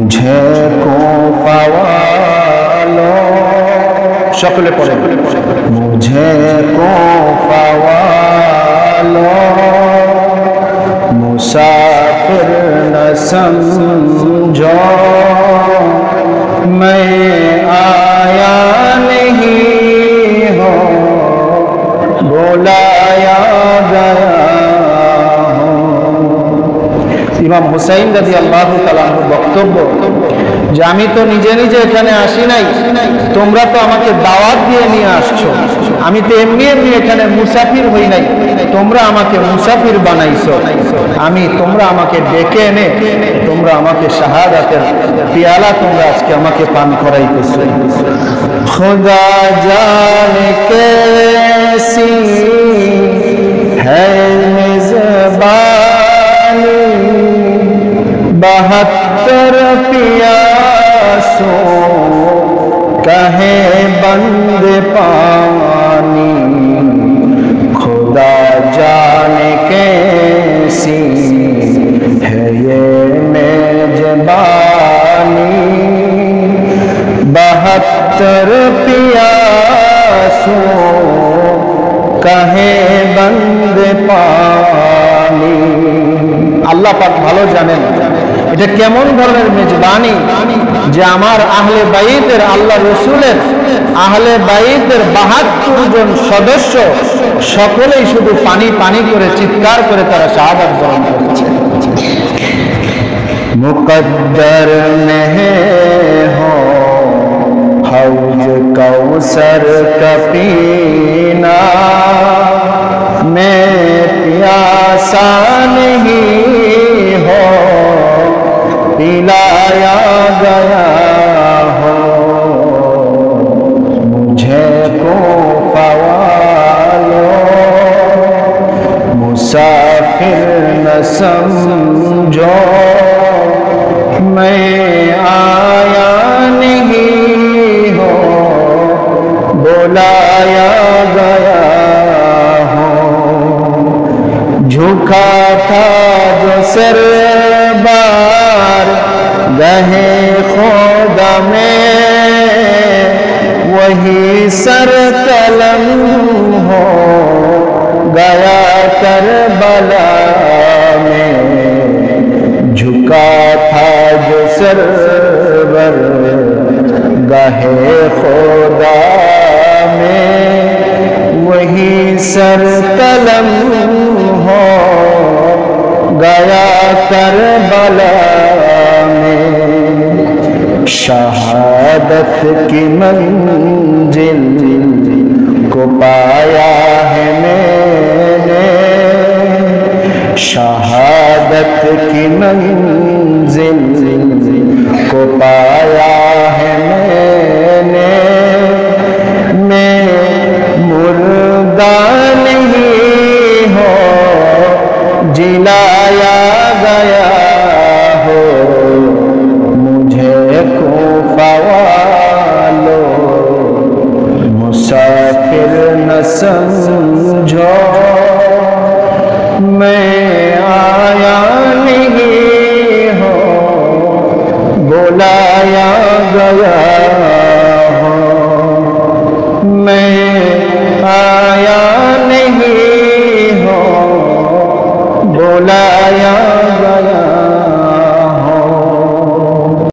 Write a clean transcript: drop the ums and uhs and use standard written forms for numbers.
मुझे कोफा वालों, সকলে পড়ে, मुझे कोफा वालों मुसाफिर न समझो, मैं आया नहीं हो बुलाया गया हूँ। ইমাম হুসাইন রাদিয়াল্লাহু তাআলা আনহু বক্তব্য যে আমি তো নিজে নিজে এখানে আসি নাই, তোমরা তো আমাকে দাওয়াত দিয়ে নিয়ে আসছো, আমি তো এমনি এমনি এখানে মুসাফির হই নাই, তোমরা আমাকে মুসাফির বানাইছো, তোমরা আমাকে ডেকে এনে তোমরা আমাকে শাহাদাতের পিয়ালা তোমরা আজকে আমাকে পান করাইতেছো। খুদা জানে कैसी है मेज़बानी, 72 प्यासों कहे बंद पानी, खुदा जाने कैसी है ये मेज़बानी, 72 प्यासों कहे बंद पानी। আল্লাহ পাক ভালো জানেন এটা কেমন ধরনের মেজবানি যে আমার আহলে বাইতের, আল্লাহ রসুলের আহলে বাইতের 72 জন সদস্য সকলেই শুধু পানি পানি করে চিৎকার করে তারা শাহাদাত বরণ করেছে। মুকদ্দর में हो हौज कौसर का पीना, मैं प्यासा नहीं हो पिलाया गया हो, मुझे कोफा वालों मुसाफिर न समझो, मैं आया नहीं हो बुलाया गया हो। झुका था जो सर बार गहे खुदा में, वही सर कलम हो गया करबला में, झुका था जो सरवर गहे खुदा में, वही सर कलम हो गया करबला में। शहादत की मंजिल को पाया है मैंने, शहादत की मंजिल को पाया है मैंने, मैं मुर्दा नहीं हो जिलाया गया हो, मुझे कोफा वालों मुसाफिर न समझो, मैं आया नहीं हो बुलाया गया